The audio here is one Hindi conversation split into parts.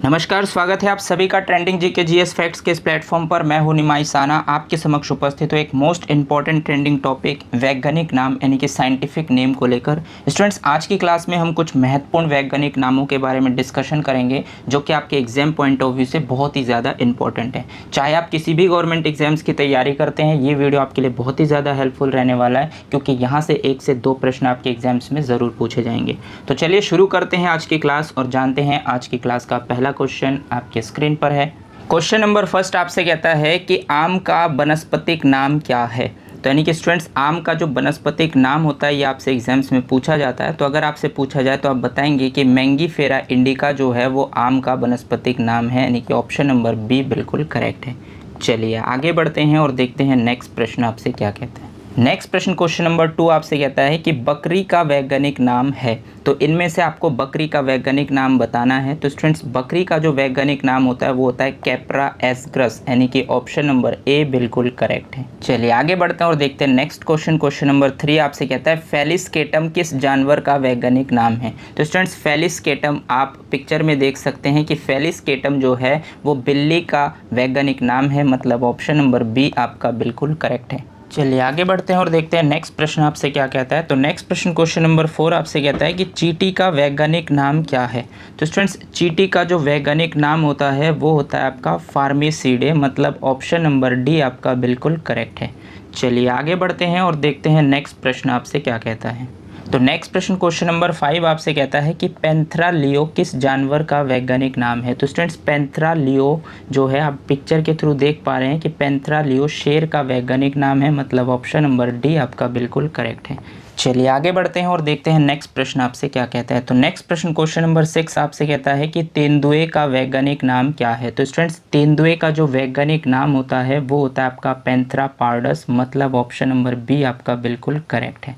नमस्कार, स्वागत है आप सभी का ट्रेंडिंग जीके जीएस फैक्ट्स के इस प्लेटफॉर्म पर। मैं हूं निमाई साना, आपके समक्ष उपस्थित हूं एक मोस्ट इंपॉर्टेंट ट्रेंडिंग टॉपिक वैज्ञानिक नाम यानी कि साइंटिफिक नेम को लेकर। स्टूडेंट्स, आज की क्लास में हम कुछ महत्वपूर्ण वैज्ञानिक नामों के बारे में डिस्कशन करेंगे जो कि आपके एग्जाम पॉइंट ऑफ व्यू से बहुत ही ज़्यादा इंपॉर्टेंट है। चाहे आप किसी भी गवर्नमेंट एग्जाम्स की तैयारी करते हैं, ये वीडियो आपके लिए बहुत ही ज़्यादा हेल्पफुल रहने वाला है, क्योंकि यहाँ से 1 से 2 प्रश्न आपके एग्जाम्स में ज़रूर पूछे जाएंगे। तो चलिए शुरू करते हैं आज की क्लास और जानते हैं आज की क्लास का पहला क्वेश्चन आपके स्क्रीन पर है। क्वेश्चन नंबर फर्स्ट आपसे कहता है कि आम का वानस्पतिक नाम क्या है। तो यानी कि स्टूडेंट्स, आम का जो वानस्पतिक नाम होता है ये आपसे एग्जाम्स में पूछा जाता है। तो अगर आपसे पूछा जाए तो आप बताएंगे कि मैंगीफेरा इंडिका जो है वो आम का वानस्पतिक नाम है, यानी कि ऑप्शन नंबर बी बिल्कुल करेक्ट है। चलिए आगे बढ़ते हैं और देखते हैं नेक्स्ट प्रश्न आपसे क्या कहता है। नेक्स्ट प्रश्न क्वेश्चन नंबर 2 आपसे कहता है कि बकरी का वैज्ञानिक नाम है। तो इनमें से आपको बकरी का वैज्ञानिक नाम बताना है। तो स्टूडेंट्स, बकरी का जो वैज्ञानिक नाम होता है वो होता है कैप्रा एस्ग्रस, यानी कि ऑप्शन नंबर ए बिल्कुल करेक्ट है। चलिए आगे बढ़ते हैं और देखते हैं नेक्स्ट क्वेश्चन। क्वेश्चन नंबर 3 आपसे कहता है फेलिस्केटम किस जानवर का वैज्ञानिक नाम है। तो स्टूडेंट्स, फेलिस्केटम आप पिक्चर में देख सकते हैं कि फेलिस्केटम जो है वो बिल्ली का वैज्ञानिक नाम है, मतलब ऑप्शन नंबर बी आपका बिल्कुल करेक्ट है। चलिए आगे बढ़ते हैं और देखते हैं नेक्स्ट प्रश्न आपसे क्या कहता है। तो नेक्स्ट प्रश्न क्वेश्चन नंबर 4 आपसे कहता है कि चींटी का वैज्ञानिक नाम क्या है। तो स्टूडेंट्स, चींटी का जो वैज्ञानिक नाम होता है वो होता है आपका फार्मीसीडे, मतलब ऑप्शन नंबर डी आपका बिल्कुल करेक्ट है। चलिए आगे बढ़ते हैं और देखते हैं नेक्स्ट प्रश्न आपसे क्या कहता है। तो नेक्स्ट प्रश्न क्वेश्चन नंबर 5 आपसे कहता है कि पैंथेरा लियो किस जानवर का वैज्ञानिक नाम है। तो स्टूडेंट्स, पैंथेरा लियो जो है आप पिक्चर के थ्रू देख पा रहे हैं कि पैंथेरा लियो शेर का वैज्ञानिक नाम है, मतलब ऑप्शन नंबर डी आपका बिल्कुल करेक्ट है। चलिए आगे बढ़ते हैं और देखते हैं नेक्स्ट प्रश्न आपसे क्या कहता है। तो नेक्स्ट प्रश्न क्वेश्चन नंबर 6 आपसे कहता है कि तेंदुए का वैज्ञानिक नाम क्या है। तो स्टूडेंट्स, तेंदुए का जो वैज्ञानिक नाम होता है वो होता है आपका पैंथेरा पार्डस, मतलब ऑप्शन नंबर बी आपका बिल्कुल करेक्ट है।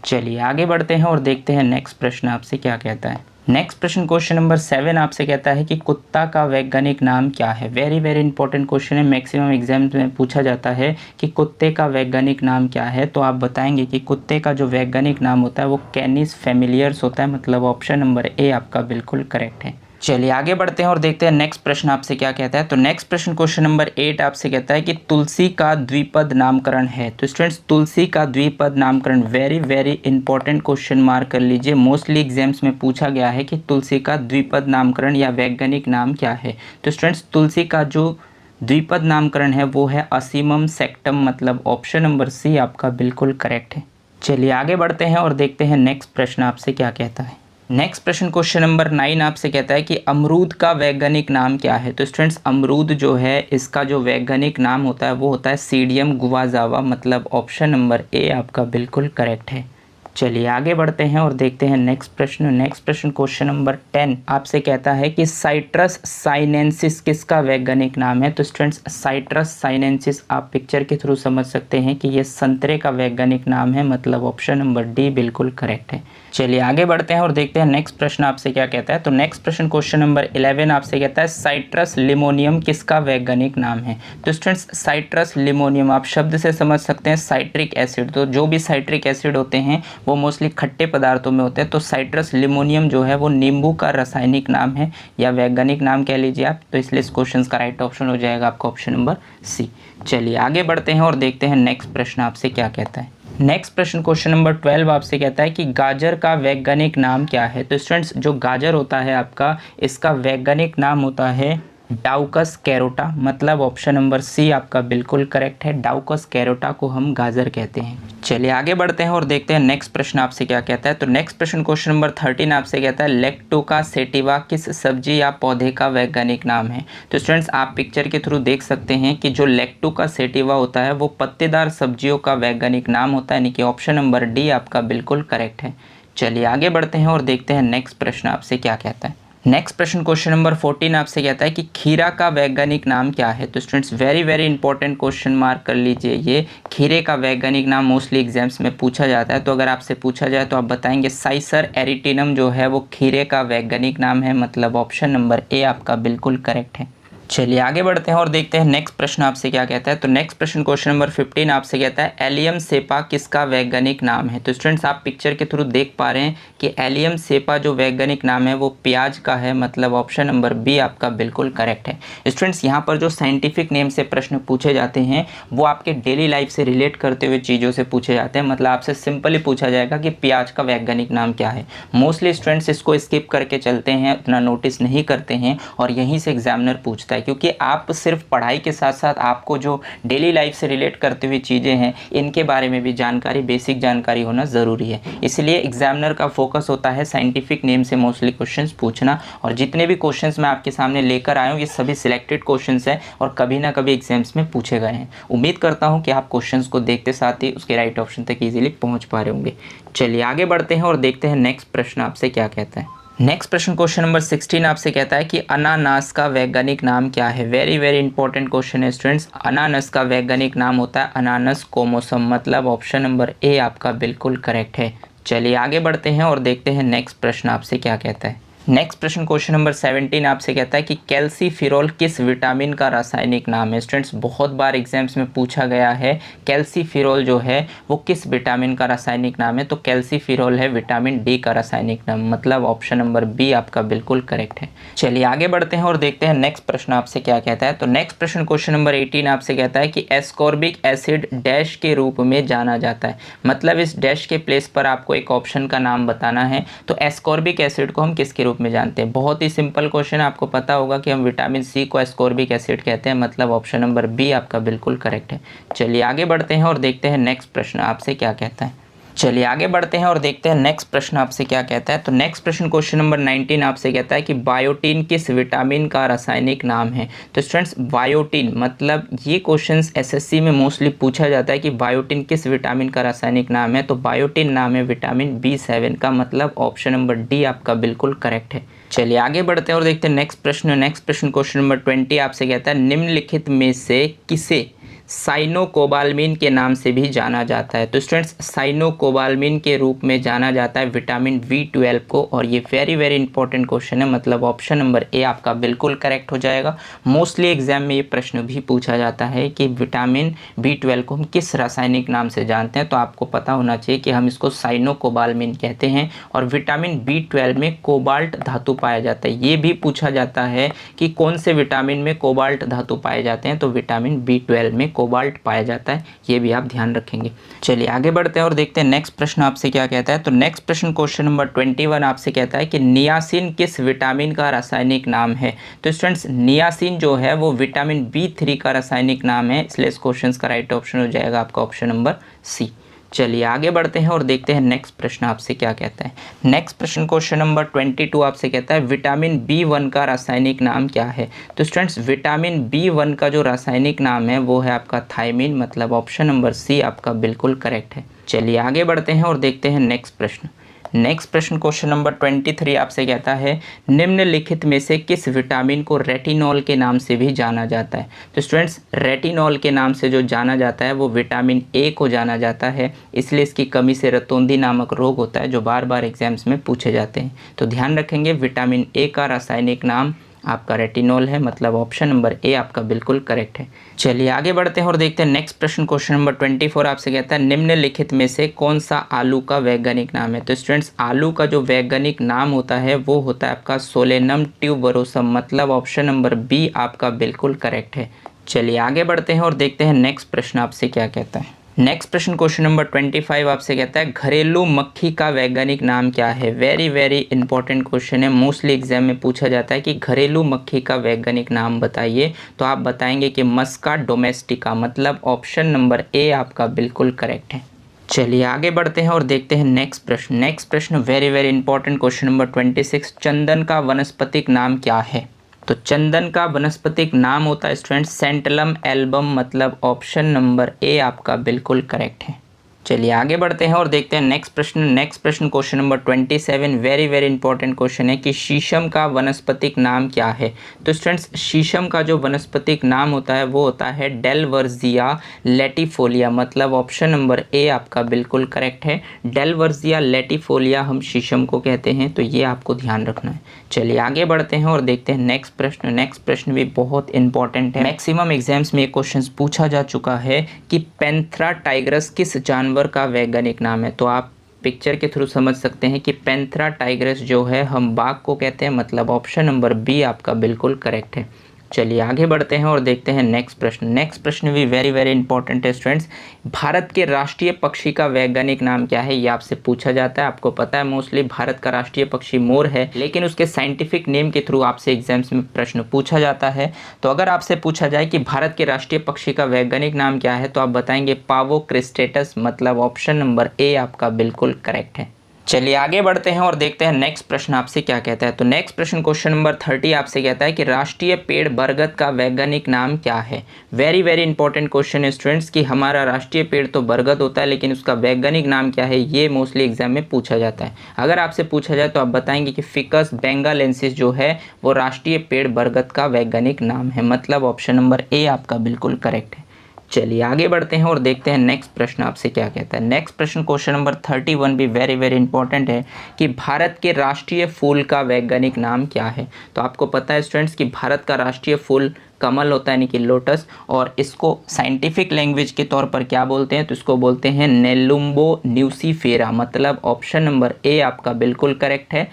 चलिए आगे बढ़ते हैं और देखते हैं नेक्स्ट प्रश्न आपसे क्या कहता है। नेक्स्ट प्रश्न क्वेश्चन नंबर 7 आपसे कहता है कि कुत्ता का वैज्ञानिक नाम क्या है। वेरी वेरी इंपॉर्टेंट क्वेश्चन है, मैक्सिमम एग्जाम में पूछा जाता है कि कुत्ते का वैज्ञानिक नाम क्या है। तो आप बताएंगे कि कुत्ते का जो वैज्ञानिक नाम होता है वो कैनिस फेमिलियर्स होता है, मतलब ऑप्शन नंबर ए आपका बिल्कुल करेक्ट है। चलिए आगे बढ़ते हैं और देखते हैं नेक्स्ट प्रश्न आपसे क्या कहता है। तो नेक्स्ट प्रश्न क्वेश्चन नंबर 8 आपसे कहता है कि तुलसी का द्विपद नामकरण है। तो स्टूडेंट्स, तुलसी का द्विपद नामकरण very very important question mark कर लीजिए, मोस्टली एग्जाम्स में पूछा गया है कि तुलसी का द्विपद नामकरण या वैज्ञानिक नाम क्या है। तो स्टूडेंट्स, तुलसी का जो द्विपद नामकरण है वो है असीमम सेक्टम, मतलब ऑप्शन नंबर सी आपका बिल्कुल करेक्ट है। चलिए आगे बढ़ते हैं और देखते हैं नेक्स्ट प्रश्न आपसे क्या कहता है। नेक्स्ट प्रश्न क्वेश्चन नंबर 9 आपसे कहता है कि अमरूद का वैज्ञानिक नाम क्या है। तो स्टूडेंट्स, अमरूद जो है इसका जो वैज्ञानिक नाम होता है वो होता है सीडियम गुआजावा, मतलब ऑप्शन नंबर ए आपका बिल्कुल करेक्ट है। चलिए आगे बढ़ते हैं और देखते हैं नेक्स्ट प्रश्न। नेक्स्ट प्रश्न क्वेश्चन नंबर 10 आपसे कहता है कि साइट्रस साइनेंसिस किसका वैज्ञानिक नाम है। तो स्टूडेंट्स, साइट्रस साइनेंसिस आप पिक्चर के थ्रू समझ सकते हैं कि ये संतरे का वैज्ञानिक नाम है, मतलब ऑप्शन नंबर डी बिल्कुल करेक्ट है। चलिए आगे बढ़ते हैं और देखते हैं नेक्स्ट प्रश्न आपसे क्या कहता है। तो नेक्स्ट प्रश्न क्वेश्चन नंबर 11 आपसे कहता है साइट्रस लिमोनियम किसका वैज्ञानिक नाम है। तो स्टूडेंट्स, साइट्रस लिमोनियम आप शब्द से समझ सकते हैं साइट्रिक एसिड। तो जो भी साइट्रिक एसिड होते हैं वो मोस्टली खट्टे पदार्थों में होते हैं। तो साइट्रस लिमोनियम जो है वो नींबू का रासायनिक नाम है या वैज्ञानिक नाम कह लीजिए आप। तो इसलिए इस क्वेश्चन का राइट ऑप्शन हो जाएगा आपका ऑप्शन नंबर सी। चलिए आगे बढ़ते हैं और देखते हैं नेक्स्ट प्रश्न आपसे क्या कहता है। नेक्स्ट प्रश्न क्वेश्चन नंबर 12 आपसे कहता है कि गाजर का वैज्ञानिक नाम क्या है। तो स्टूडेंट्स, जो गाजर होता है आपका, इसका वैज्ञानिक नाम होता है डाउकस कैरोटा, मतलब ऑप्शन नंबर सी आपका बिल्कुल करेक्ट है। डाउकस कैरोटा को हम गाजर कहते हैं। चलिए आगे बढ़ते हैं और देखते हैं नेक्स्ट प्रश्न आपसे क्या कहता है। तो नेक्स्ट प्रश्न क्वेश्चन नंबर 13 आपसे कहता है लेक्टोका सेटिवा किस सब्जी या पौधे का वैज्ञानिक नाम है। तो स्टूडेंट्स, आप पिक्चर के थ्रू देख सकते हैं कि जो लेक्टोका सेटिवा होता है वो पत्तेदार सब्जियों का वैज्ञानिक नाम होता है, यानी कि ऑप्शन नंबर डी आपका बिल्कुल करेक्ट है। चलिए आगे बढ़ते हैं और देखते हैं नेक्स्ट प्रश्न आपसे क्या कहता है। नेक्स्ट प्रश्न क्वेश्चन नंबर 14 आपसे कहता है कि खीरा का वैज्ञानिक नाम क्या है। तो students, very very important question mark कर लीजिए, ये खीरे का वैज्ञानिक नाम मोस्टली एग्जाम्स में पूछा जाता है। तो अगर आपसे पूछा जाए तो आप बताएंगे साइसर एरिटिनम जो है वो खीरे का वैज्ञानिक नाम है, मतलब ऑप्शन नंबर ए आपका बिल्कुल करेक्ट है। चलिए आगे बढ़ते हैं और देखते हैं नेक्स्ट प्रश्न आपसे क्या कहता है। तो नेक्स्ट प्रश्न क्वेश्चन नंबर 15 आपसे कहता है एलियम सेपा किसका वैज्ञानिक नाम है। तो स्टूडेंट्स आप पिक्चर के थ्रू देख पा रहे हैं कि एलियम सेपा जो वैज्ञानिक नाम है वो प्याज का है, मतलब ऑप्शन नंबर बी आपका बिल्कुल करेक्ट है। स्टूडेंट्स यहाँ पर जो साइंटिफिक नेम से प्रश्न पूछे जाते हैं वो आपके डेली लाइफ से रिलेट करते हुए चीज़ों से पूछे जाते हैं। मतलब आपसे सिंपली पूछा जाएगा कि प्याज का वैज्ञानिक नाम क्या है। मोस्टली स्टूडेंट्स इसको स्किप करके चलते हैं, उतना नोटिस नहीं करते हैं और यहीं से एग्जामिनर पूछता है, क्योंकि आप सिर्फ पढ़ाई के साथ साथ आपको जो डेली लाइफ से रिलेट करते हुए चीज़ें हैं इनके बारे में भी जानकारी, बेसिक जानकारी होना ज़रूरी है। इसलिए एग्जामिनर का फोकस होता है साइंटिफिक नेम से मोस्टली क्वेश्चंस पूछना। और जितने भी क्वेश्चंस मैं आपके सामने लेकर आया हूँ ये सभी सिलेक्टेड क्वेश्चंस हैं और कभी ना कभी एग्जाम्स में पूछे गए हैं। उम्मीद करता हूँ कि आप क्वेश्चंस को देखते साथ ही उसके राइट ऑप्शन तक ईजिली पहुँच पा रहे होंगे। चलिए आगे बढ़ते हैं और देखते हैं नेक्स्ट प्रश्न आपसे क्या कहता है। नेक्स्ट प्रश्न क्वेश्चन नंबर 16 आपसे कहता है कि अनानास का वैज्ञानिक नाम क्या है। वेरी वेरी इंपॉर्टेंट क्वेश्चन है स्टूडेंट्स। अनानास का वैज्ञानिक नाम होता है अनानास कोमोसम, मतलब ऑप्शन नंबर ए आपका बिल्कुल करेक्ट है। चलिए आगे बढ़ते हैं और देखते हैं नेक्स्ट प्रश्न आपसे क्या कहता है। नेक्स्ट प्रश्न क्वेश्चन नंबर 17 आपसे कहता है कि कैल्सीफिरोल किस विटामिन का रासायनिक नाम है। स्टूडेंट्स बहुत बार एग्जाम्स में पूछा गया है कैल्सीफिरोल जो है वो किस विटामिन का रासायनिक नाम है। तो कैल्सीफिरोल है विटामिन डी का रासायनिक नाम, मतलब ऑप्शन नंबर बी आपका बिल्कुल करेक्ट है। चलिए आगे बढ़ते हैं और देखते हैं नेक्स्ट प्रश्न आपसे क्या कहता है। तो नेक्स्ट प्रश्न क्वेश्चन नंबर 18 आपसे कहता है कि एस्कॉर्बिक एसिड डैश के रूप में जाना जाता है, मतलब इस डैश के प्लेस पर आपको एक ऑप्शन का नाम बताना है। तो एस्कॉर्बिक एसिड को हम किसके रूप में जानते हैं। बहुत ही सिंपल क्वेश्चन, आपको पता होगा कि हम विटामिन सी को एस्कॉर्बिक एसिड कहते हैं, मतलब ऑप्शन नंबर बी आपका बिल्कुल करेक्ट है। चलिए आगे बढ़ते हैं और देखते हैं नेक्स्ट प्रश्न आपसे क्या कहता है। चलिए आगे बढ़ते हैं और देखते हैं नेक्स्ट प्रश्न आपसे क्या कहता है। तो नेक्स्ट प्रश्न क्वेश्चन नंबर 19 आपसे कहता है कि बायोटीन किस विटामिन का रासायनिक नाम है। तो स्टूडेंट्स बायोटीन, मतलब ये क्वेश्चंस एसएससी में मोस्टली पूछा जाता है कि बायोटीन किस विटामिन का रासायनिक नाम है। तो बायोटीन नाम है विटामिन B7 का, मतलब ऑप्शन नंबर डी आपका बिल्कुल करेक्ट है। चलिए आगे बढ़ते हैं और देखते हैं नेक्स्ट प्रश्न। नेक्स्ट प्रश्न क्वेश्चन नंबर 20 आपसे कहता है निम्नलिखित में से किसे साइनोकोबाल्मिन के नाम से भी जाना जाता है। तो स्टूडेंट्स साइनोकोबाल्मिन के रूप में जाना जाता है विटामिन B12 को, और ये वेरी वेरी इंपॉर्टेंट क्वेश्चन है, मतलब ऑप्शन नंबर ए आपका बिल्कुल करेक्ट हो जाएगा। मोस्टली एग्जाम में ये प्रश्न भी पूछा जाता है कि विटामिन B12 को हम किस रासायनिक नाम से जानते हैं। तो आपको पता होना चाहिए कि हम इसको साइनोकोबाल्मिन कहते हैं और विटामिन B12 में कोबाल्ट धातु पाया जाता है। ये भी पूछा जाता है कि कौन से विटामिन में कोबाल्ट धातु पाए जाते हैं। तो विटामिन B12 में कोबाल्ट पाया जाता है, ये भी आप ध्यान रखेंगे। चलिए आगे बढ़ते हैं और देखते हैं नेक्स्ट प्रश्न आपसे क्या कहता है। तो नेक्स्ट प्रश्न क्वेश्चन नंबर 21 आपसे कहता है कि नियासिन किस विटामिन का रासायनिक नाम है। तो स्टूडेंट्स नियासिन जो है वो विटामिन B3 का रासायनिक नाम है, इसलिए इस क्वेश्चन का राइट ऑप्शन हो जाएगा आपका ऑप्शन नंबर सी। चलिए आगे बढ़ते हैं और देखते हैं नेक्स्ट प्रश्न आपसे क्या कहता है। नेक्स्ट प्रश्न क्वेश्चन नंबर 22 आपसे कहता है विटामिन B1 का रासायनिक नाम क्या है। तो स्टूडेंट्स विटामिन B1 का जो रासायनिक नाम है वो है आपका थायमिन, मतलब ऑप्शन नंबर सी आपका बिल्कुल करेक्ट है। चलिए आगे बढ़ते हैं और देखते हैं नेक्स्ट प्रश्न। नेक्स्ट प्रश्न क्वेश्चन नंबर 23 आपसे कहता है निम्नलिखित में से किस विटामिन को रेटिनॉल के नाम से भी जाना जाता है। तो स्टूडेंट्स रेटिनॉल के नाम से जो जाना जाता है वो विटामिन ए को जाना जाता है, इसलिए इसकी कमी से रतौंधी नामक रोग होता है जो बार बार एग्जाम्स में पूछे जाते हैं। तो ध्यान रखेंगे विटामिन ए का रासायनिक नाम आपका रेटिनॉल है, मतलब ऑप्शन नंबर ए आपका बिल्कुल करेक्ट है। चलिए आगे बढ़ते हैं और देखते हैं नेक्स्ट प्रश्न क्वेश्चन नंबर 24 आपसे कहता है निम्नलिखित में से कौन सा आलू का वैज्ञानिक नाम है। तो स्टूडेंट्स आलू का जो वैज्ञानिक नाम होता है वो होता है आपका सोलेनम ट्यूबरोसम, मतलब ऑप्शन नंबर बी आपका बिल्कुल करेक्ट है। चलिए आगे बढ़ते हैं और देखते हैं नेक्स्ट प्रश्न आपसे क्या कहता है। नेक्स्ट प्रश्न क्वेश्चन नंबर 25 आपसे कहता है घरेलू मक्खी का वैज्ञानिक नाम क्या है। वेरी वेरी इंपॉर्टेंट क्वेश्चन है, मोस्टली एग्जाम में पूछा जाता है कि घरेलू मक्खी का वैज्ञानिक नाम बताइए। तो आप बताएंगे कि मस्का डोमेस्टिका, मतलब ऑप्शन नंबर ए आपका बिल्कुल करेक्ट है। चलिए आगे बढ़ते हैं और देखते हैं नेक्स्ट प्रश्न। नेक्स्ट प्रश्न very very important question number 26 चंदन का वनस्पतिक नाम क्या है। तो चंदन का वनस्पतिक नाम होता है स्टूडेंट सेंटलम एल्बम, मतलब ऑप्शन नंबर ए आपका बिल्कुल करेक्ट है। चलिए आगे बढ़ते हैं और देखते हैं नेक्स्ट प्रश्न। नेक्स्ट प्रश्न question number 27 very very important question है कि शीशम का वनस्पतिक नाम क्या है। तो स्टूडेंट्स शीशम का जो वनस्पतिक नाम होता है वो होता है डेलवर्जिया लेटिफोलिया, मतलब ऑप्शन नंबर ए आपका बिल्कुल करेक्ट है। डेलवर्जिया लेटिफोलिया हम शीशम को कहते हैं, तो ये आपको ध्यान रखना है। चलिए आगे बढ़ते हैं और देखते हैं नेक्स्ट प्रश्न। नेक्स्ट प्रश्न भी बहुत इंपॉर्टेंट है, मैक्सिमम एग्जाम्स में क्वेश्चन पूछा जा चुका है कि पैंथेरा टाइग्रस किस जानवर का वैज्ञानिक नाम है। तो आप पिक्चर के थ्रू समझ सकते हैं कि पैंथेरा टाइग्रस जो है हम बाघ को कहते हैं, मतलब ऑप्शन नंबर बी आपका बिल्कुल करेक्ट है। चलिए आगे बढ़ते हैं और देखते हैं नेक्स्ट प्रश्न। नेक्स्ट प्रश्न भी वेरी वेरी इंपॉर्टेंट है स्टूडेंट्स। भारत के राष्ट्रीय पक्षी का वैज्ञानिक नाम क्या है, ये आपसे पूछा जाता है। आपको पता है मोस्टली भारत का राष्ट्रीय पक्षी मोर है, लेकिन उसके साइंटिफिक नेम के थ्रू आपसे एग्जाम्स में प्रश्न पूछा जाता है। तो अगर आपसे पूछा जाए कि भारत के राष्ट्रीय पक्षी का वैज्ञानिक नाम क्या है, तो आप बताएंगे पावो क्रिस्टेटस, मतलब ऑप्शन नंबर ए आपका बिल्कुल करेक्ट है। चलिए आगे बढ़ते हैं और देखते हैं नेक्स्ट प्रश्न आपसे क्या कहता है। तो नेक्स्ट प्रश्न क्वेश्चन नंबर 30 आपसे कहता है कि राष्ट्रीय पेड़ बरगद का वैज्ञानिक नाम क्या है। वेरी वेरी इंपॉर्टेंट क्वेश्चन है स्टूडेंट्स कि हमारा राष्ट्रीय पेड़ तो बरगद होता है, लेकिन उसका वैज्ञानिक नाम क्या है, ये मोस्टली एग्जाम में पूछा जाता है। अगर आपसे पूछा जाए तो आप बताएंगे कि फिकस बेंगालेंसिस जो है वो राष्ट्रीय पेड़ बरगद का वैज्ञानिक नाम है, मतलब ऑप्शन नंबर ए आपका बिल्कुल करेक्ट है। चलिए आगे बढ़ते हैं और देखते हैं नेक्स्ट प्रश्न आपसे क्या कहता है। नेक्स्ट प्रश्न क्वेश्चन नंबर 31 भी वेरी वेरी इंपॉर्टेंट है कि भारत के राष्ट्रीय फूल का वैज्ञानिक नाम क्या है। तो आपको पता है स्टूडेंट्स कि भारत का राष्ट्रीय फूल कमल होता है, यानी कि लोटस, और इसको साइंटिफिक लैंग्वेज के तौर पर क्या बोलते हैं, तो इसको बोलते हैं नेलुम्बो न्यूसीफेरा, मतलब ऑप्शन नंबर ए आपका बिल्कुल करेक्ट है।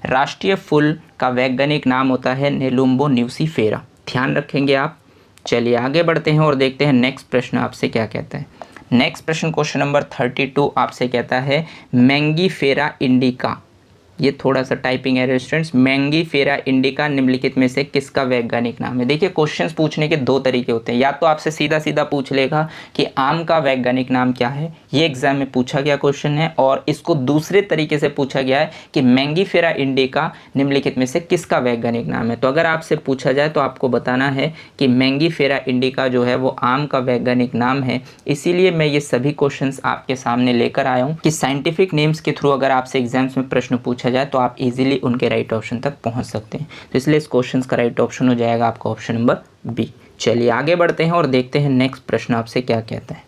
राष्ट्रीय फूल का वैज्ञानिक नाम होता है नेलुम्बो न्यूसीफेरा, ध्यान रखेंगे आप। चलिए आगे बढ़ते हैं और देखते हैं नेक्स्ट प्रश्न आपसे क्या कहता है। नेक्स्ट प्रश्न क्वेश्चन नंबर 32 आपसे कहता है मैंगीफेरा इंडिका, ये थोड़ा सा typing error students, Mangifera indica निम्नलिखित में से किसका वैज्ञानिक नाम है। देखिए क्वेश्चंस पूछने के दो तरीके होते हैं, या तो आपसे सीधा सीधा पूछ लेगा कि आम का वैज्ञानिक नाम क्या है, ये एग्जाम में पूछा गया क्वेश्चन है, और इसको दूसरे तरीके से पूछा गया है कि मैंगीफेरा इंडिका निम्नलिखित में से किसका वैज्ञानिक नाम है। तो अगर आपसे पूछा जाए तो आपको बताना है कि मैंगीफेरा इंडिका जो है वो आम का वैज्ञानिक नाम है। इसीलिए मैं ये सभी क्वेश्चंस आपके सामने लेकर आया हूँ कि साइंटिफिक नेम्स के थ्रू अगर आपसे एग्जाम्स में प्रश्न पूछा जाए तो आप इजीली उनके राइट ऑप्शन तक पहुंच सकते हैं। तो इसलिए इस क्वेश्चन का राइट ऑप्शन हो जाएगा आपका ऑप्शन नंबर बी। चलिए आगे बढ़ते हैं और देखते हैं नेक्स्ट प्रश्न आपसे क्या कहता है।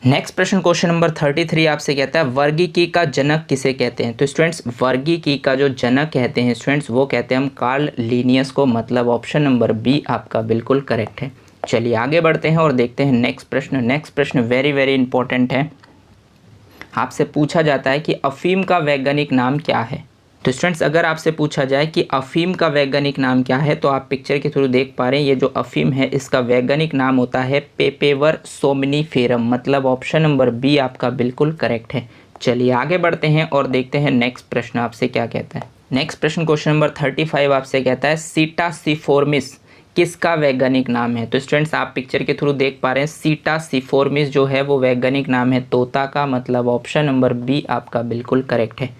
नेक्स्ट प्रश्न क्वेश्चन नंबर 33 आपसे कहता है वर्गीकी का जनक किसे कहते हैं। तो स्टूडेंट्स वर्गीकी का जो जनक कहते हैं स्टूडेंट्स वो कहते हैं हम कार्ल लिनियस को, मतलब ऑप्शन नंबर बी आपका बिल्कुल करेक्ट है। चलिए आगे बढ़ते हैं और देखते हैं नेक्स्ट प्रश्न। नेक्स्ट प्रश्न वेरी वेरी इंपॉर्टेंट है, आपसे पूछा जाता है कि अफीम का वैज्ञानिक नाम क्या है। तो स्टूडेंट्स अगर आपसे पूछा जाए कि अफीम का वैज्ञानिक नाम क्या है, तो आप पिक्चर के थ्रू देख पा रहे हैं ये जो अफीम है इसका वैज्ञानिक नाम होता है पेपेवर सोमनीफेरम, मतलब ऑप्शन नंबर बी आपका बिल्कुल करेक्ट है। चलिए आगे बढ़ते हैं और देखते हैं नेक्स्ट प्रश्न आपसे क्या कहता है। नेक्स्ट प्रश्न क्वेश्चन नंबर 35 आपसे कहता है सीटासिफोर्मिस किसका वैज्ञानिक नाम है। तो स्टूडेंट्स आप पिक्चर के थ्रू देख पा रहे हैं सीटासिफोर्मिस जो है वो वैज्ञानिक नाम है तोता का, मतलब ऑप्शन नंबर बी आपका बिल्कुल करेक्ट है।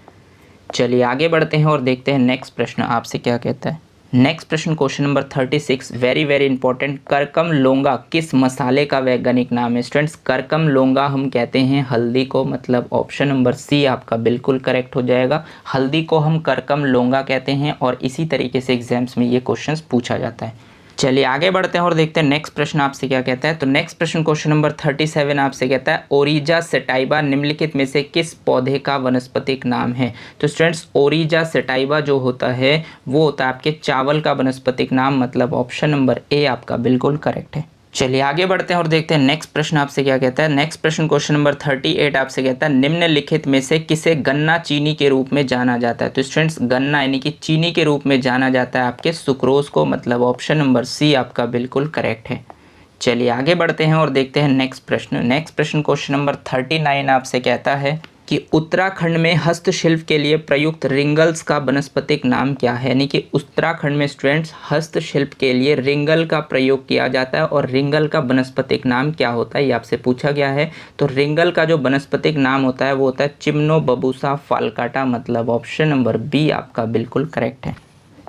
चलिए आगे बढ़ते हैं और देखते हैं नेक्स्ट प्रश्न आपसे क्या कहता है। नेक्स्ट प्रश्न question number 36 very very important, करकम लोंगा किस मसाले का वैज्ञानिक नाम है। स्टूडेंट्स करकम लोंगा हम कहते हैं हल्दी को, मतलब ऑप्शन नंबर सी आपका बिल्कुल करेक्ट हो जाएगा। हल्दी को हम करकम लोंगा कहते हैं और इसी तरीके से एग्जाम्स में ये क्वेश्चन पूछा जाता है। चलिए आगे बढ़ते हैं और देखते हैं नेक्स्ट प्रश्न आपसे क्या कहता है। तो नेक्स्ट प्रश्न क्वेश्चन नंबर 37 आपसे कहता है ओरिजा सेटाइवा निम्नलिखित में से किस पौधे का वनस्पतिक नाम है। तो स्टूडेंट्स ओरिजा सेटाइवा जो होता है वो होता है आपके चावल का वनस्पतिक नाम, मतलब ऑप्शन नंबर ए आपका बिल्कुल करेक्ट है। चलिए आगे बढ़ते हैं और देखते हैं नेक्स्ट प्रश्न आपसे क्या कहता है। नेक्स्ट प्रश्न क्वेश्चन नंबर 38 आपसे कहता है निम्नलिखित में से किसे गन्ना चीनी के रूप में जाना जाता है। तो स्टूडेंट्स गन्ना यानी कि चीनी के रूप में जाना जाता है आपके सुक्रोज को, मतलब ऑप्शन नंबर सी आपका बिल्कुल करेक्ट है। चलिए आगे बढ़ते हैं और देखते हैं नेक्स्ट प्रश्न। नेक्स्ट प्रश्न क्वेश्चन नंबर 39 आपसे कहता है कि उत्तराखंड में हस्तशिल्प के लिए प्रयुक्त रिंगल्स का वनस्पतिक नाम क्या है। यानी कि उत्तराखंड में स्टूडेंट्स हस्तशिल्प के लिए रिंगल का प्रयोग किया जाता है और रिंगल का वनस्पतिक नाम क्या होता है ये आपसे पूछा गया है। तो रिंगल का जो वनस्पतिक नाम होता है वो होता है चिम्नोबबूसा फाल्काटा, मतलब ऑप्शन नंबर बी आपका बिल्कुल करेक्ट है।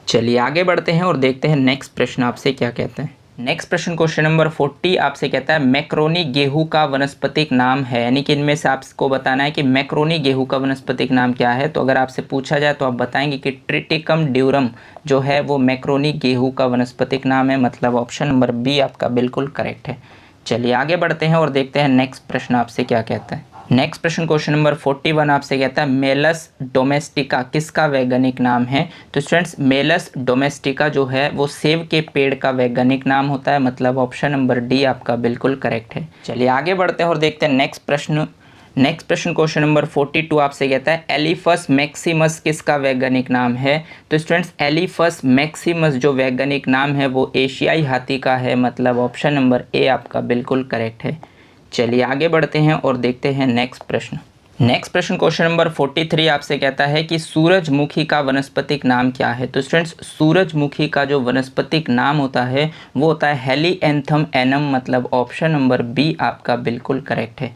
चलिए आगे बढ़ते हैं और देखते हैं नेक्स्ट प्रश्न आपसे क्या कहते हैं। नेक्स्ट प्रश्न क्वेश्चन नंबर 40 आपसे कहता है मैक्रोनी गेहूं का वनस्पतिक नाम है। यानी कि इनमें से आपको बताना है कि मैक्रोनी गेहूं का वनस्पतिक नाम क्या है। तो अगर आपसे पूछा जाए तो आप बताएंगे कि ट्रिटिकम ड्यूरम जो है वो मैक्रोनी गेहूं का वनस्पतिक नाम है, मतलब ऑप्शन नंबर बी आपका बिल्कुल करेक्ट है। चलिए आगे बढ़ते हैं और देखते हैं नेक्स्ट प्रश्न आपसे क्या कहता है। नेक्स्ट प्रश्न क्वेश्चन नंबर 41 आपसे कहता है मेलस डोमेस्टिका किसका वैज्ञानिक नाम है। तो स्टूडेंट्स मेलस डोमेस्टिका जो है वो सेब के पेड़ का वैज्ञानिक नाम होता है, मतलब ऑप्शन नंबर डी आपका बिल्कुल करेक्ट है। चलिए आगे बढ़ते हैं और देखते हैं नेक्स्ट प्रश्न क्वेश्चन नंबर 42 आपसे कहता है एलिफस मैक्सिमस किसका वैज्ञानिक नाम है। तो स्टूडेंट्स एलिफस मैक्सिमस जो वैज्ञानिक नाम है वो एशियाई हाथी का है, मतलब ऑप्शन नंबर ए आपका बिल्कुल करेक्ट है। चलिए आगे बढ़ते हैं और देखते हैं नेक्स्ट प्रश्न क्वेश्चन नंबर 43 आपसे कहता है कि सूरजमुखी का वनस्पतिक नाम क्या है। तो स्टूडेंट्स सूरजमुखी का जो वनस्पतिक नाम होता है वो होता है हेलिएंथम एनम, मतलब ऑप्शन नंबर बी आपका बिल्कुल करेक्ट है।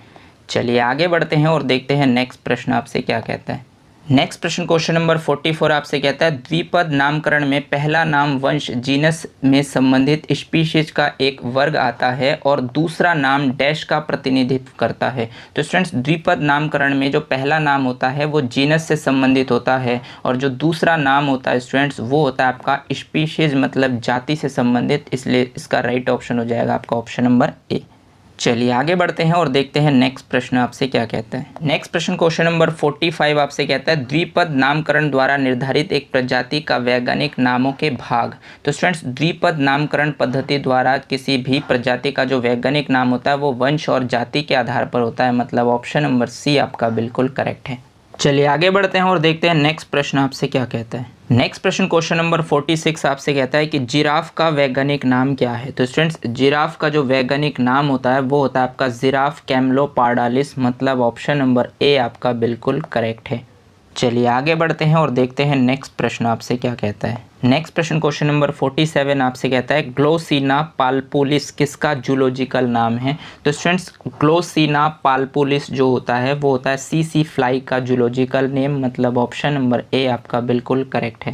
चलिए आगे बढ़ते हैं और देखते हैं नेक्स्ट प्रश्न आपसे क्या कहता है। नेक्स्ट प्रश्न क्वेश्चन नंबर 44 आपसे कहता है द्विपद नामकरण में पहला नाम वंश जीनस में संबंधित स्पीशीज का एक वर्ग आता है और दूसरा नाम डैश का प्रतिनिधित्व करता है। तो स्टूडेंट्स द्विपद नामकरण में जो पहला नाम होता है वो जीनस से संबंधित होता है और जो दूसरा नाम होता है स्टूडेंट्स वो होता है आपका स्पीशीज, मतलब जाति से संबंधित, इसलिए इसका राइट ऑप्शन हो जाएगा आपका ऑप्शन नंबर ए। चलिए आगे बढ़ते हैं और देखते हैं नेक्स्ट प्रश्न आपसे क्या कहता है। नेक्स्ट प्रश्न क्वेश्चन नंबर 45 आपसे कहता है द्विपद नामकरण द्वारा निर्धारित एक प्रजाति का वैज्ञानिक नामों के भाग। तो स्टूडेंट्स द्विपद नामकरण पद्धति द्वारा किसी भी प्रजाति का जो वैज्ञानिक नाम होता है वो वंश और जाति के आधार पर होता है, मतलब ऑप्शन नंबर सी आपका बिल्कुल करेक्ट है। चलिए आगे बढ़ते हैं और देखते हैं नेक्स्ट प्रश्न आपसे क्या कहता है। नेक्स्ट प्रश्न क्वेश्चन नंबर 46 आपसे कहता है कि जिराफ का वैज्ञानिक नाम क्या है। तो स्टूडेंट्स जिराफ का जो वैज्ञानिक नाम होता है वो होता है आपका जिराफ कैमलोपार्डालिस, मतलब ऑप्शन नंबर ए आपका बिल्कुल करेक्ट है। चलिए आगे बढ़ते हैं और देखते हैं नेक्स्ट प्रश्न आपसे क्या कहता है। नेक्स्ट प्रश्न क्वेश्चन नंबर 47 आपसे कहता है ग्लोसिना पाल्पुलिस किसका जूलॉजिकल नाम है। तो स्टूडेंट्स ग्लोसिना पाल्पुलिस जो होता है वो होता है सीसी फ्लाई का जूलॉजिकल नेम, मतलब ऑप्शन नंबर ए आपका बिल्कुल करेक्ट है।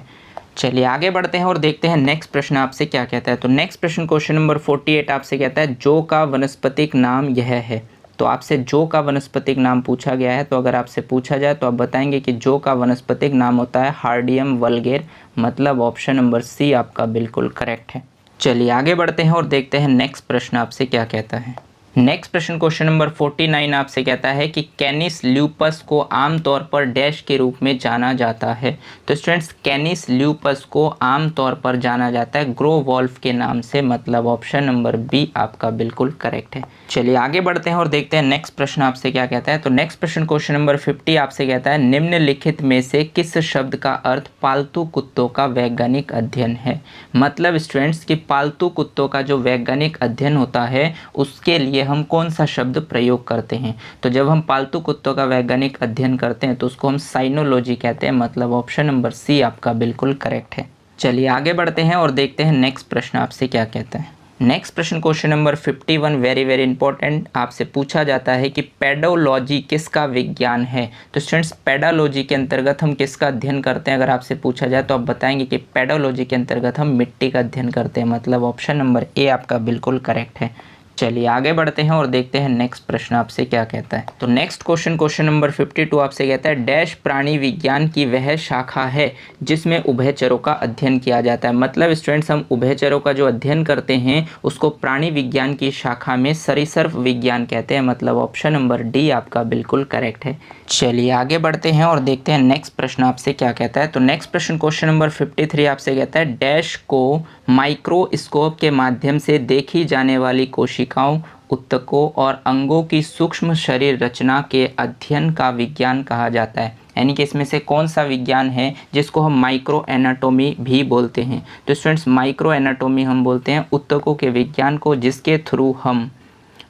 चलिए आगे बढ़ते हैं और देखते हैं नेक्स्ट प्रश्न आपसे क्या कहता है। तो नेक्स्ट प्रश्न क्वेश्चन नंबर 48 आपसे कहता है जो का वनस्पतिक नाम यह है। तो आपसे जो का वनस्पतिक नाम पूछा गया है, तो अगर आपसे पूछा जाए तो आप बताएंगे कि जो का वनस्पतिक नाम होता है हार्डियम वल्गेर, मतलब ऑप्शन नंबर सी आपका बिल्कुल करेक्ट है। चलिए आगे बढ़ते हैं और देखते हैं नेक्स्ट प्रश्न आपसे क्या कहता है। नेक्स्ट प्रश्न क्वेश्चन नंबर 49 आपसे कहता है कि कैनिस ल्यूपस को आमतौर पर डैश के रूप में जाना जाता है। तो स्टूडेंट्स कैनिस ल्यूपस को आमतौर पर जाना जाता है ग्रो वॉल्फ के नाम से, मतलब ऑप्शन नंबर बी आपका बिल्कुल करेक्ट है। चलिए आगे बढ़ते हैं और देखते हैं नेक्स्ट प्रश्न आपसे क्या कहता है। तो नेक्स्ट प्रश्न क्वेश्चन नंबर 50 आपसे कहता है निम्नलिखित में से किस शब्द का अर्थ पालतू कुत्तों का वैज्ञानिक अध्ययन है। मतलब स्टूडेंट्स कि पालतू कुत्तों का जो वैज्ञानिक अध्ययन होता है उसके लिए हम कौन सा शब्द प्रयोग करते हैं। तो जब हम पालतू कुत्तों का वैज्ञानिक अध्ययन करते हैं तो उसको हम साइनोलॉजी कहते हैं, मतलब ऑप्शन नंबर सी आपका बिल्कुल करेक्ट है। चलिए आगे बढ़ते हैं और देखते हैं नेक्स्ट प्रश्न आपसे क्या कहता है। नेक्स्ट प्रश्न क्वेश्चन नंबर 51 वेरी इंपॉर्टेंट, आपसे पूछा जाता है कि पेडोलॉजी किसका विज्ञान है। तो स्टूडेंट्स पेडोलॉजी के अंतर्गत हम किसका अध्ययन करते हैं, अगर आपसे पूछा जाए तो आप बताएंगे कि पेडोलॉजी के अंतर्गत हम मिट्टी का अध्ययन करते हैं, मतलब ऑप्शन नंबर ए आपका बिल्कुल करेक्ट है। चलिए आगे बढ़ते हैं और देखते हैं नेक्स्ट प्रश्न आपसे क्या कहता है। तो नेक्स्ट क्वेश्चन नंबर 52 आपसे कहता है डैश प्राणी विज्ञान की वह शाखा है जिसमें उभयचरों का अध्ययन किया जाता है। मतलब स्टूडेंट्स हम उभयचरों का जो अध्ययन करते हैं उसको प्राणी विज्ञान की शाखा में सरीसृप विज्ञान कहते हैं, मतलब ऑप्शन नंबर डी आपका बिल्कुल करेक्ट है। चलिए आगे बढ़ते हैं और देखते हैं नेक्स्ट प्रश्न आपसे क्या कहता है। तो नेक्स्ट प्रश्न क्वेश्चन नंबर 53 आपसे कहता है डैश को माइक्रोस्कोप के माध्यम से देखी जाने वाली कोशिकाओं, ऊतकों और अंगों की सूक्ष्म शरीर रचना के अध्ययन का विज्ञान कहा जाता है। यानी कि इसमें से कौन सा विज्ञान है जिसको हम माइक्रो एनाटॉमी भी बोलते हैं। तो स्टूडेंट्स माइक्रो एनाटॉमी हम बोलते हैं ऊतकों के विज्ञान को जिसके थ्रू हम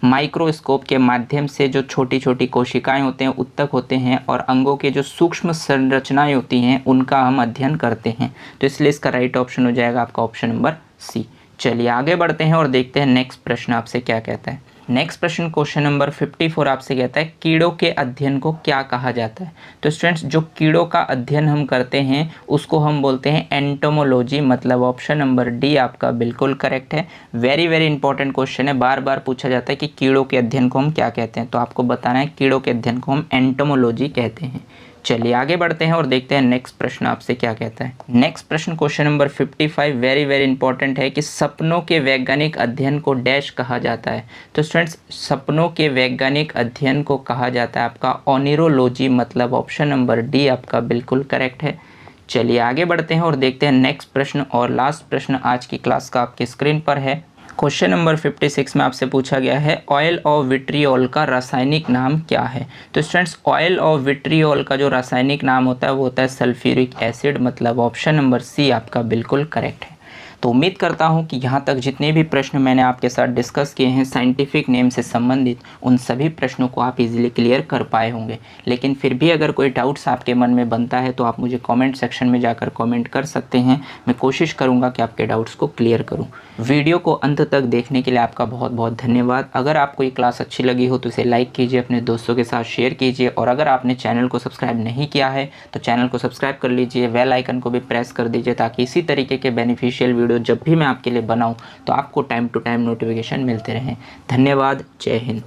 माइक्रोस्कोप के माध्यम से जो छोटी छोटी कोशिकाएं होते हैं, ऊतक होते हैं और अंगों के जो सूक्ष्म संरचनाएं होती हैं उनका हम अध्ययन करते हैं। तो इसलिए इसका राइट ऑप्शन हो जाएगा आपका ऑप्शन नंबर सी। चलिए आगे बढ़ते हैं और देखते हैं नेक्स्ट प्रश्न आपसे क्या कहता है। नेक्स्ट प्रश्न क्वेश्चन नंबर 54 आपसे कहता है कीड़ों के अध्ययन को क्या कहा जाता है। तो स्टूडेंट्स जो कीड़ों का अध्ययन हम करते हैं उसको हम बोलते हैं एंटोमोलॉजी, मतलब ऑप्शन नंबर डी आपका बिल्कुल करेक्ट है। वेरी इंपॉर्टेंट क्वेश्चन है, बार बार पूछा जाता है कि कीड़ों के अध्ययन को हम क्या कहते हैं, तो आपको बताना है कीड़ों के अध्ययन को हम एंटोमोलॉजी कहते हैं। चलिए आगे बढ़ते हैं और देखते हैं नेक्स्ट प्रश्न आपसे क्या कहता है। नेक्स्ट प्रश्न question number 55 very very important है कि सपनों के वैज्ञानिक अध्ययन को डैश कहा जाता है। तो स्टूडेंट्स सपनों के वैज्ञानिक अध्ययन को कहा जाता है आपका ओनिरोलॉजी, मतलब ऑप्शन नंबर डी आपका बिल्कुल करेक्ट है। चलिए आगे बढ़ते हैं और देखते हैं नेक्स्ट प्रश्न और लास्ट प्रश्न आज की क्लास का आपकी स्क्रीन पर है। क्वेश्चन नंबर 56 में आपसे पूछा गया है ऑयल ऑफ विट्रियोल का रासायनिक नाम क्या है। तो स्टूडेंट्स ऑयल ऑफ विट्रियोल का जो रासायनिक नाम होता है वो होता है सल्फ्यूरिक एसिड, मतलब ऑप्शन नंबर सी आपका बिल्कुल करेक्ट है। तो उम्मीद करता हूं कि यहाँ तक जितने भी प्रश्न मैंने आपके साथ डिस्कस किए हैं साइंटिफिक नेम से संबंधित, उन सभी प्रश्नों को आप इजीली क्लियर कर पाए होंगे। लेकिन फिर भी अगर कोई डाउट्स आपके मन में बनता है तो आप मुझे कमेंट सेक्शन में जाकर कमेंट कर सकते हैं। मैं कोशिश करूँगा कि आपके डाउट्स को क्लियर करूँ। वीडियो को अंत तक देखने के लिए आपका बहुत बहुत धन्यवाद। अगर आपको ये क्लास अच्छी लगी हो तो इसे लाइक कीजिए, अपने दोस्तों के साथ शेयर कीजिए, और अगर आपने चैनल को सब्सक्राइब नहीं किया है तो चैनल को सब्सक्राइब कर लीजिए, बेल आइकन को भी प्रेस कर दीजिए ताकि इसी तरीके के बेनिफिशियल वीडियो जब भी मैं आपके लिए बनाऊं तो आपको टाइम टू टाइम नोटिफिकेशन मिलते रहें। धन्यवाद। जय हिंद।